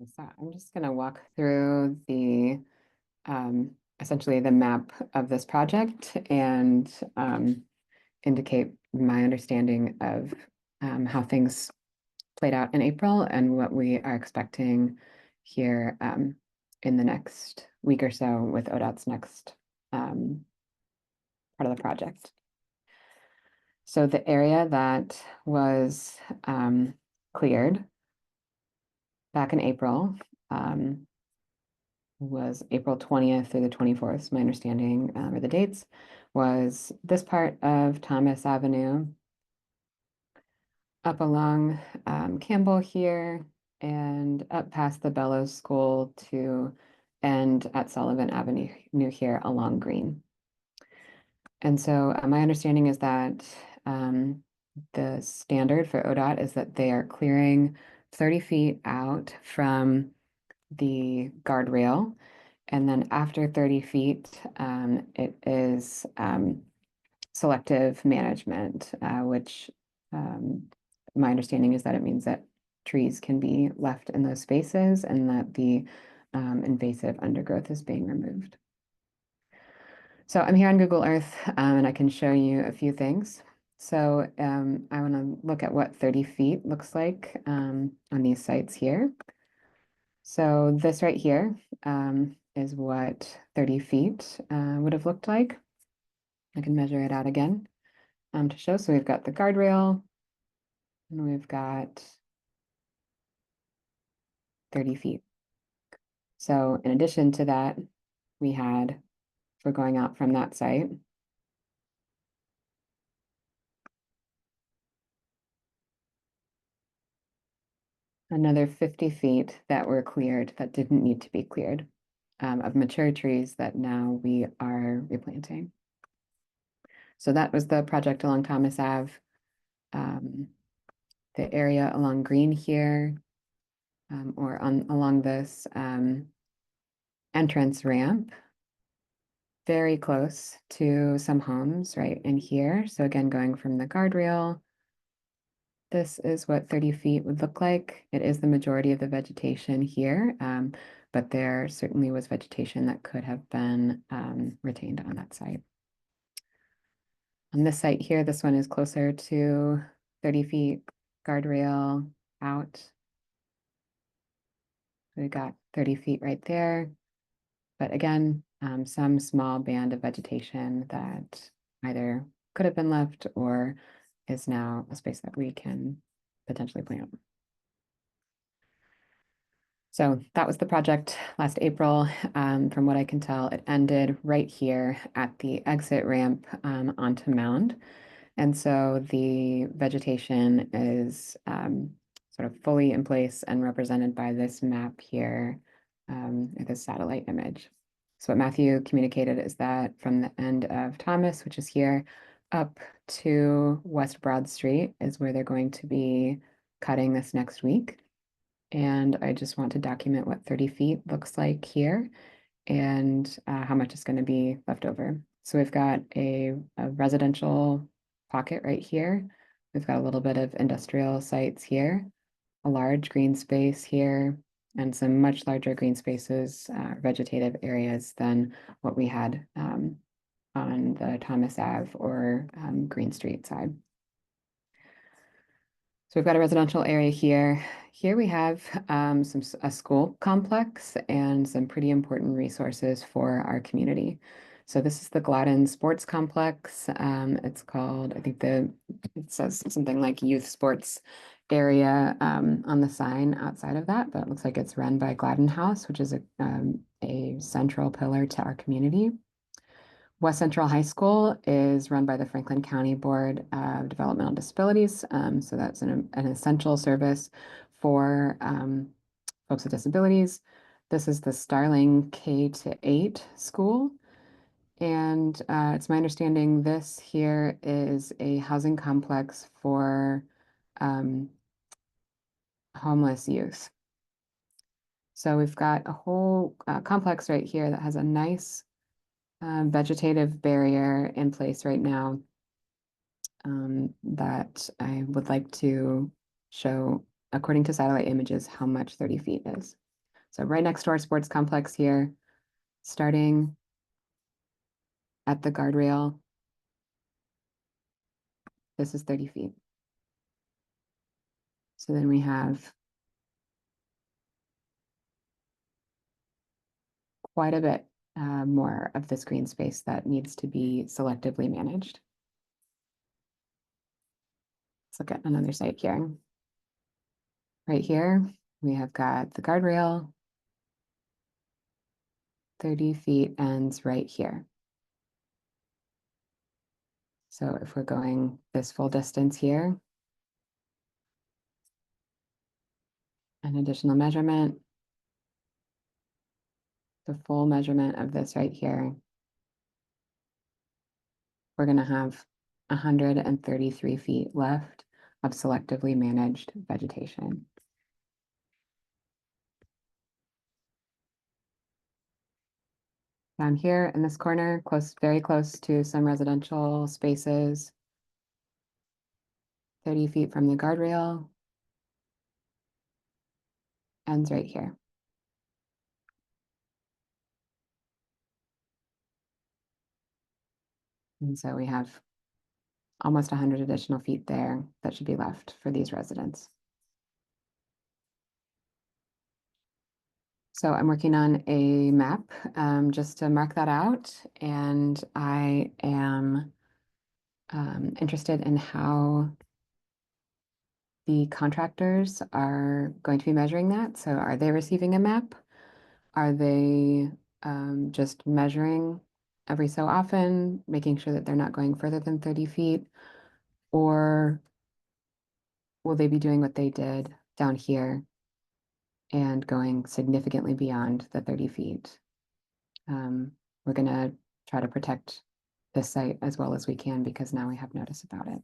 So I'm just going to walk through the essentially the map of this project and indicate my understanding of how things played out in April and what we are expecting here in the next week or so with ODOT's next part of the project. So the area that was cleared back in April was April 20th through the 24th. My understanding, or the dates, was this part of Thomas Avenue up along Campbell here and up past the Bellows School to end at Sullivan Avenue here along Green. And so my understanding is that the standard for ODOT is that they are clearing 30 feet out from the guardrail. And then after 30 feet, it is selective management, which my understanding is that it means that trees can be left in those spaces and that the invasive undergrowth is being removed. So I'm here on Google Earth and I can show you a few things. So I want to look at what 30 feet looks like on these sites here. So this right here is what 30 feet would have looked like. I can measure it out again to show. So we've got the guardrail and we've got 30 feet. So in addition to that, we had, if we're going out from that site, another 50 feet that were cleared that didn't need to be cleared of mature trees that now we are replanting. So that was the project along Thomas Ave. The area along Green here, or along this entrance ramp, very close to some homes right in here. So again, going from the guardrail, this is what 30 feet would look like. It is the majority of the vegetation here, but there certainly was vegetation that could have been retained on that site. On this site here, this one is closer to 30 feet guardrail out. We got 30 feet right there. But again, some small band of vegetation that either could have been left or is now a space that we can potentially plant. So that was the project last April. From what I can tell, it ended right here at the exit ramp onto Mound. And so the vegetation is sort of fully in place and represented by this map here, this satellite image. So what Matthew communicated is that from the end of Thomas, which is here, up to West Broad Street is where they're going to be cutting this next week. And I just want to document what 30 feet looks like here and how much is going to be left over. So we've got a residential pocket right here. We've got a little bit of industrial sites here, a large green space here, and some much larger green spaces, vegetative areas than what we had on the Thomas Ave or Green Street side. So we've got a residential area here. Here we have a school complex and some pretty important resources for our community. So this is the Gladden Sports Complex. It's called, I think it says something like youth sports area on the sign outside of that, but it looks like it's run by Gladden House, which is a central pillar to our community. West Central High School is run by the Franklin County Board of Developmental Disabilities. So that's an essential service for folks with disabilities. This is the Starling K-8 school. And it's my understanding this here is a housing complex for homeless youth. So we've got a whole complex right here that has a nice vegetative barrier in place right now that I would like to show, according to satellite images, how much 30 feet is. So right next to our sports complex here, starting at the guardrail, this is 30 feet. So then we have quite a bit more of this green space that needs to be selectively managed. Let's look at another site here. Right here, we have got the guardrail, 30 feet ends right here. So if we're going this full distance here, an additional measurement, the full measurement of this right here, we're going to have 133 feet left of selectively managed vegetation. Down here in this corner, very close to some residential spaces, 30 feet from the guardrail, ends right here. And so we have almost 100 additional feet there that should be left for these residents. So I'm working on a map just to mark that out, and I am interested in how the contractors are going to be measuring that. So are they receiving a map? Are they just measuring every so often, making sure that they're not going further than 30 feet? Or will they be doing what they did down here and going significantly beyond the 30 feet? We're going to try to protect this site as well as we can because now we have notice about it.